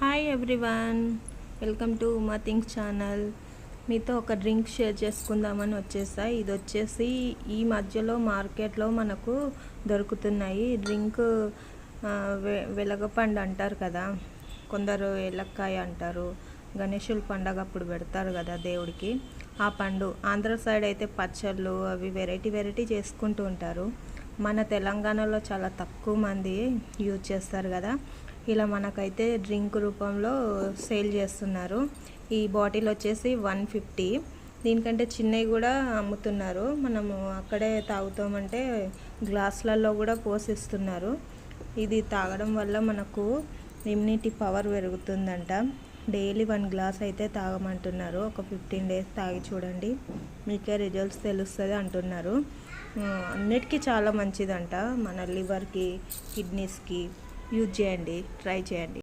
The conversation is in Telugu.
Hi everyone, welcome to Uma things channel. మీతో ఒక డ్రింక్ షేర్ చేసుకుందామని వచ్చేసా. ఇది వచ్చేసి ఈ మధ్యలో మార్కెట్లో మనకు దొరుకుతున్నాయి. డ్రింక్ వెలగపండు అంటారు కదా, కొందరు ఏలక్కాయ అంటారు. గణేశుల పండగ అప్పుడు పెడతారు కదా దేవుడికి. ఆ పండు ఆంధ్ర సైడ్ అయితే పచ్చళ్ళు అవి వెరైటీ చేసుకుంటూ ఉంటారు. మన తెలంగాణలో చాలా తక్కువ మంది యూజ్ చేస్తారు కదా. ఇలా మనకైతే డ్రింక్ రూపంలో సేల్ చేస్తున్నారు. ఈ బాటిల్ వచ్చేసి 150. దీనికంటే చిన్నవి కూడా అమ్ముతున్నారు. మనము అక్కడే తాగుతామంటే గ్లాసులలో కూడా పోసిస్తున్నారు. ఇది తాగడం వల్ల మనకు ఇమ్యూనిటీ పవర్ పెరుగుతుందంట. డైలీ 1 గ్లాస్ అయితే తాగమంటున్నారు. ఒక 15 డేస్ తాగి చూడండి, మీకే రిజల్ట్స్ తెలుస్తుంది అంటున్నారు. అన్నిటికీ చాలా మంచిదంట. మన లివర్కి, కిడ్నీస్కి యూజ్ చేయండి, ట్రై చేయండి.